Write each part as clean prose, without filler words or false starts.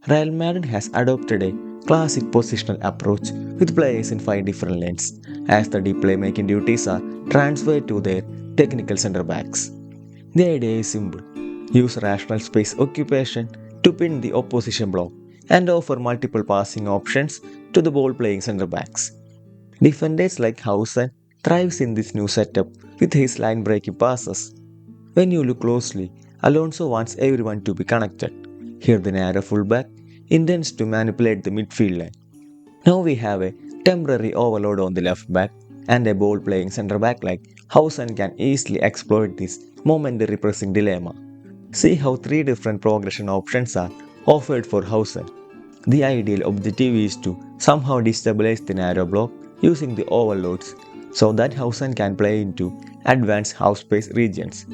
Real Madrid has adopted a classic positional approach with players in 5 different lanes, as the deep playmaking duties are transferred to their technical centre backs. The idea is simple: use rational space occupation to pin the opposition block and offer multiple passing options to the ball playing centre backs. Defenders like Hausen thrives in this new setup with his line breaking passes. When you look closely, Alonso wants everyone to be connected. Here the narrow fullback intends to manipulate the midfield line. Now we have a temporary overload on the left back, and a ball playing centre back like Hausen can easily exploit this momentary pressing dilemma. See how 3 different progression options are offered for Hausen. The ideal objective is to somehow destabilize the narrow block using the overloads so that Hausen can play into advanced half space regions.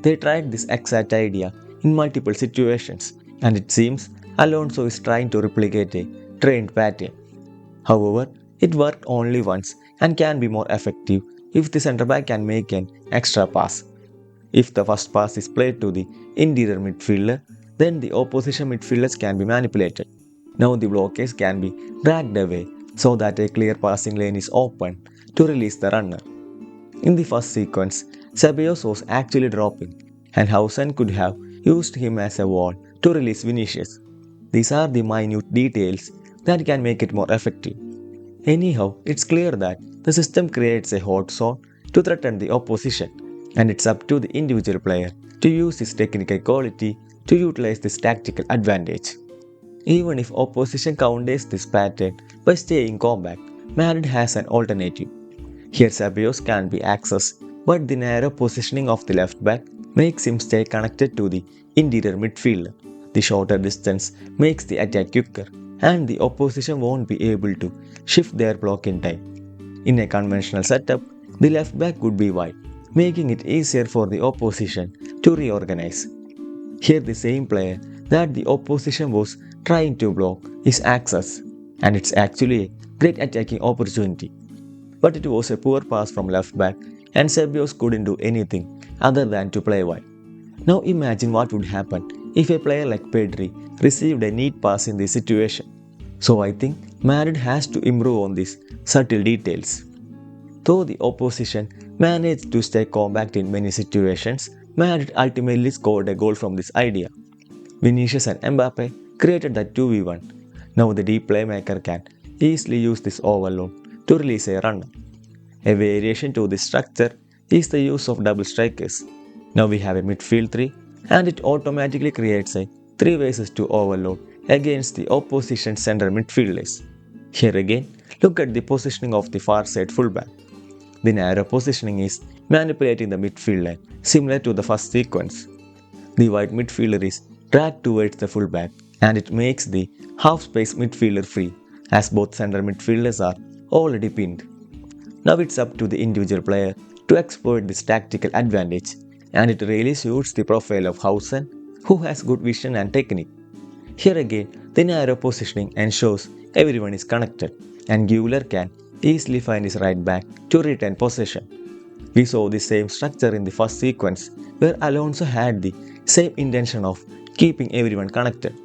They tried this exact idea in multiple situations, and it seems Alonso is trying to replicate a trained pattern. However, it worked only once and can be more effective if the centre back can make an extra pass. If the first pass is played to the interior midfielder, then the opposition midfielders can be manipulated. Now the blockers can be dragged away so that a clear passing lane is open to release the runner. In the first sequence, Ceballos was actually dropping, and Hausen could have used him as a wall to release Vinicius. These are the minute details that can make it more effective. Anyhow, it's clear that the system creates a hot zone to threaten the opposition, and it's up to the individual player to use his technical quality to utilize this tactical advantage. Even if opposition counters this pattern by staying compact, Madrid has an alternative. Here Ceballos can be accessed, but the narrow positioning of the left back makes him stay connected to the interior midfielder. The shorter distance makes the attack quicker, and the opposition won't be able to shift their block in time. In a conventional setup, the left back would be wide, making it easier for the opposition to reorganize. Here the same player that the opposition was trying to block is access, and it's actually a great attacking opportunity. But it was a poor pass from left back, and Ceballos couldn't do anything other than to play wide. Now imagine what would happen if a player like Pedri received a neat pass in this situation. So I think Madrid has to improve on these subtle details. Though the opposition managed to stay compact in many situations, Madrid ultimately scored a goal from this idea. Vinicius and Mbappe created that 2v1. Now the deep playmaker can easily use this overload to release a runner. A variation to this structure is the use of double strikers. Now we have a midfield 3, and it automatically creates a 3 ways to overload against the opposition center midfielders. Here again, look at the positioning of the far side fullback. The narrow positioning is manipulating the midfield line, similar to the first sequence. The wide midfielder is dragged towards the fullback, and it makes the half space midfielder free, as both center midfielders are already pinned. Now it's up to the individual player to exploit this tactical advantage, and it really suits the profile of Hausen, who has good vision and technique. Here again, the narrow positioning ensures everyone is connected, and Güler can easily find his right back to retain possession. We saw the same structure in the first sequence, where Alonso had the same intention of keeping everyone connected.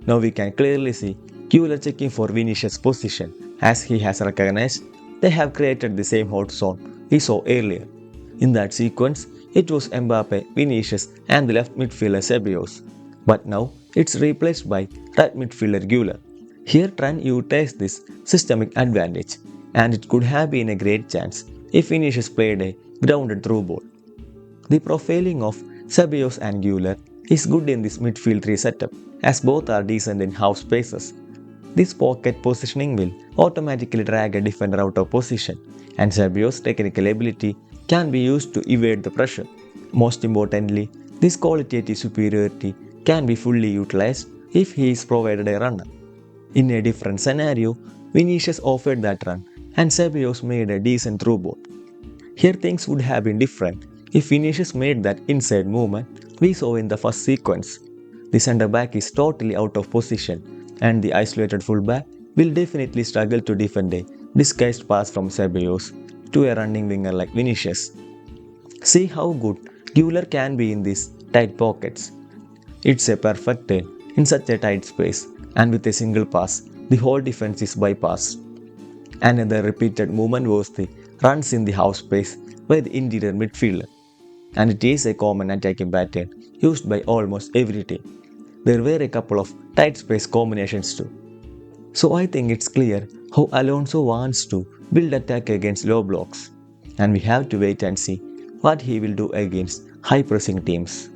Now we can clearly see Güler checking for Vinicius' position, as he has recognized they have created the same hot zone we saw earlier. In that sequence, it was Mbappe, Vinicius, and the left midfielder Ceballos. But now it's replaced by right midfielder Güler. Here Trent utilized this systemic advantage, and it could have been a great chance if Vinicius played a grounded through ball. The profiling of Ceballos and Güler is good in this midfield 3 setup, as both are decent in half spaces. This pocket positioning will automatically drag a defender out of position, and Ceballos' technical ability can be used to evade the pressure. Most importantly, this qualitative superiority can be fully utilized if he is provided a runner. In a different scenario, Vinicius offered that run, and Ceballos made a decent through ball. Here things would have been different if Vinicius made that inside movement we saw in the first sequence. The centre back is totally out of position, and the isolated fullback will definitely struggle to defend a disguised pass from Ceballos to a running winger like Vinicius. See how good Güler can be in these tight pockets. It's a perfect 10 in such a tight space, and with a single pass, the whole defense is bypassed. Another repeated movement was the runs in the half space by the interior midfielder, and it is a common attacking pattern used by almost every team. There were a couple of tight space combinations too. So I think it's clear how Alonso wants to build attack against low blocks, and we have to wait and see what he will do against high pressing teams.